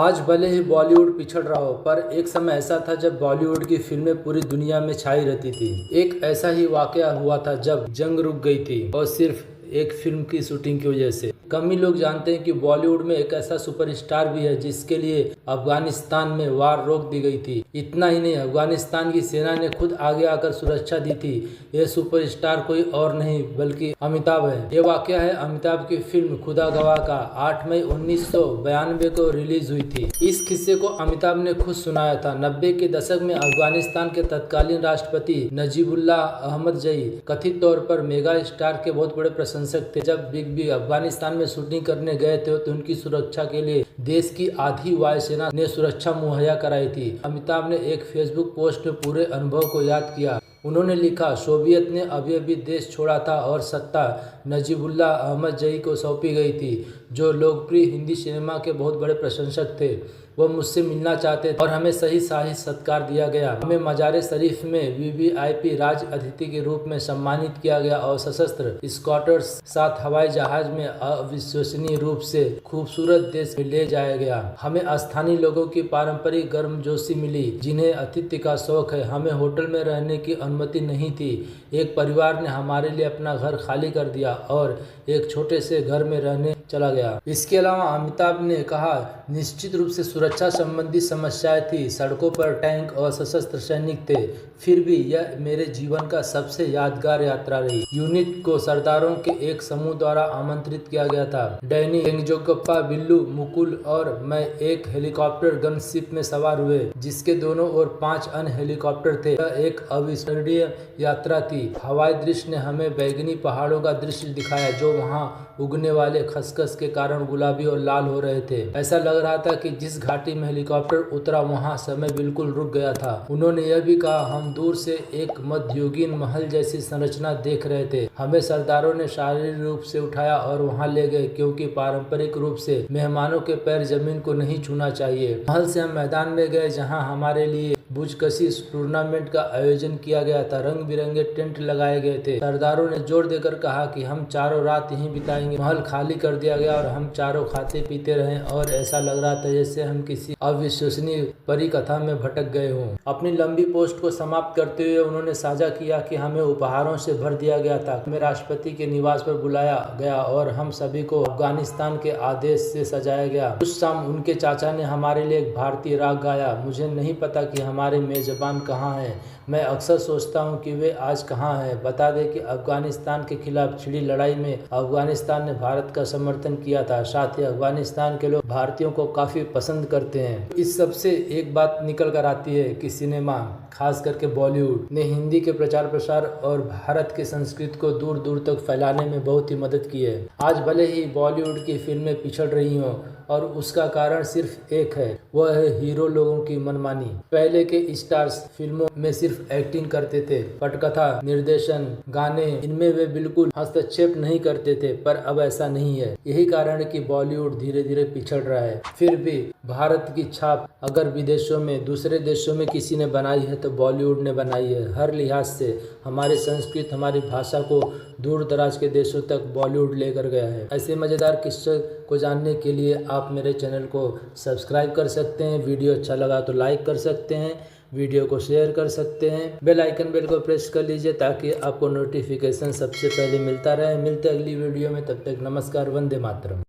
आज भले ही बॉलीवुड पिछड़ रहा हो, पर एक समय ऐसा था जब बॉलीवुड की फिल्में पूरी दुनिया में छाई रहती थी। एक ऐसा ही वाकया हुआ था जब जंग रुक गई थी, और सिर्फ एक फिल्म की शूटिंग की वजह से। कम ही लोग जानते हैं कि बॉलीवुड में एक ऐसा सुपरस्टार भी है जिसके लिए अफगानिस्तान में वार रोक दी गई थी। इतना ही नहीं, अफगानिस्तान की सेना ने खुद आगे आकर सुरक्षा दी थी। यह सुपरस्टार कोई और नहीं बल्कि अमिताभ है। ये वाकया है अमिताभ की फिल्म खुदा गवाह का। 8 मई 1992 को रिलीज हुई थी। इस किस्से को अमिताभ ने खुद सुनाया था। 90 के दशक में अफगानिस्तान के तत्कालीन राष्ट्रपति नजीबुल्लाह अहमदजई कथित तौर पर मेगा स्टार के बहुत बड़े प्रशंसक थे। जब बिग बी अफगानिस्तान में शूटिंग करने गए थे तो उनकी सुरक्षा के लिए देश की आधी वायुसेना ने सुरक्षा मुहैया कराई थी। अमिताभ ने एक फेसबुक पोस्ट में पूरे अनुभव को याद किया। उन्होंने लिखा, सोवियत ने अभी अभी देश छोड़ा था और सत्ता नजीबुल्लाह अहमदजई को सौंपी गई थी, जो लोकप्रिय हिंदी सिनेमा के बहुत बड़े प्रशंसक थे। वह मुझसे मिलना चाहते थे और हमें सही सत्कार दिया गया। हमें मजार शरीफ में वीवीआईपी राज अतिथि के रूप में सम्मानित किया गया और सशस्त्र स्क्वाड्स साथ हवाई जहाज में अविश्वसनीय रूप से खूबसूरत देश में ले जाया गया। हमें स्थानीय लोगों की पारंपरिक गर्मजोशी मिली, जिन्हें अतिथि का शौक है। हमें होटल में रहने की अनुमति नहीं थी। एक परिवार ने हमारे लिए अपना घर खाली कर दिया और एक छोटे से घर में रहने चला गया। इसके अलावा अमिताभ ने कहा, निश्चित रूप से सुरक्षा संबंधी समस्याएं थी। सड़कों पर टैंक और सशस्त्र सैनिक थे। फिर भी यह मेरे जीवन का सबसे यादगार यात्रा रही। यूनिट को सरदारों के एक समूह द्वारा आमंत्रित किया गया था। डैनी एंगजोगप्पा, बिल्लू, मुकुल और मैं एक हेलीकॉप्टर गनशिप में सवार हुए, जिसके दोनों ओर 5 अन्य हेलीकॉप्टर थे। यह एक अविस्मरणीय यात्रा थी। हवाई दृश्य ने हमें बैगनी पहाड़ों का दृश्य दिखाया, जो वहां उगने वाले खसखस के कारण गुलाबी और लाल हो रहे थे। ऐसा लग रहा था कि जिस घाटी में हेलीकॉप्टर उतरा वहां समय बिल्कुल रुक गया था। उन्होंने यह भी कहा, हम दूर से एक मध्ययुगीन महल जैसी संरचना देख रहे थे। हमें सरदारों ने शारीरिक रूप से उठाया और वहां ले गए, क्योंकि पारंपरिक रूप से मेहमानों के पैर जमीन को नहीं छूना चाहिए। महल से हम मैदान में गए, जहां हमारे लिए बुजकशी टूर्नामेंट का आयोजन किया गया था। रंग बिरंगे टेंट लगाए गए थे। सरदारों ने जोर देकर कहा कि हम चारों रात यहीं बिताएंगे। महल खाली कर दिया गया और हम चारों खाते पीते रहे और ऐसा लग रहा था जैसे हम किसी अविश्वसनीय परी कथा में भटक गए हों। अपनी लंबी पोस्ट को समाप्त करते हुए उन्होंने साझा किया कि हमें उपहारों से भर दिया गया था। हमें राष्ट्रपति के निवास पर बुलाया गया और हम सभी को अफगानिस्तान के आदेश से सजाया गया। उस शाम उनके चाचा ने हमारे लिए एक भारतीय राग गाया। मुझे नहीं पता कि हमारे मेजबान कहाँ हैं। मैं अक्सर सोचता हूँ कि वे आज कहाँ हैं। बता दें कि अफगानिस्तान के खिलाफ छिड़ी लड़ाई में अफगानिस्तान ने भारत का समर्थन किया था। साथ ही अफगानिस्तान के लोग भारतीयों को काफी पसंद करते हैं। इस सब से एक बात निकल कर आती है कि सिनेमा, खास करके बॉलीवुड ने हिंदी के प्रचार प्रसार और भारत की संस्कृति को दूर दूर तक फैलाने में बहुत ही मदद की है। आज भले ही बॉलीवुड की फिल्में पिछड़ रही हों, और उसका कारण सिर्फ एक है, वह है हीरो लोगों की मनमानी। पहले के स्टार्स फिल्मों में सिर्फ एक्टिंग करते थे। पटकथा, निर्देशन, गाने, इनमें वे बिल्कुल हस्तक्षेप नहीं करते थे, पर अब ऐसा नहीं है। यही कारण है कि बॉलीवुड धीरे धीरे पिछड़ रहा है। फिर भी भारत की छाप अगर विदेशों में, दूसरे देशों में किसी ने बनाई है तो बॉलीवुड ने बनाई है। हर लिहाज से हमारी संस्कृति, हमारी भाषा को दूर दराज के देशों तक बॉलीवुड लेकर गया है। ऐसे मजेदार किस्से को जानने के लिए आप मेरे चैनल को सब्सक्राइब कर सकते हैं। वीडियो अच्छा लगा तो लाइक कर सकते हैं, वीडियो को शेयर कर सकते हैं। बेल आइकन बेल को प्रेस कर लीजिए ताकि आपको नोटिफिकेशन सबसे पहले मिलता रहे। मिलते अगली वीडियो में, तब तक नमस्कार, वंदे मातरम।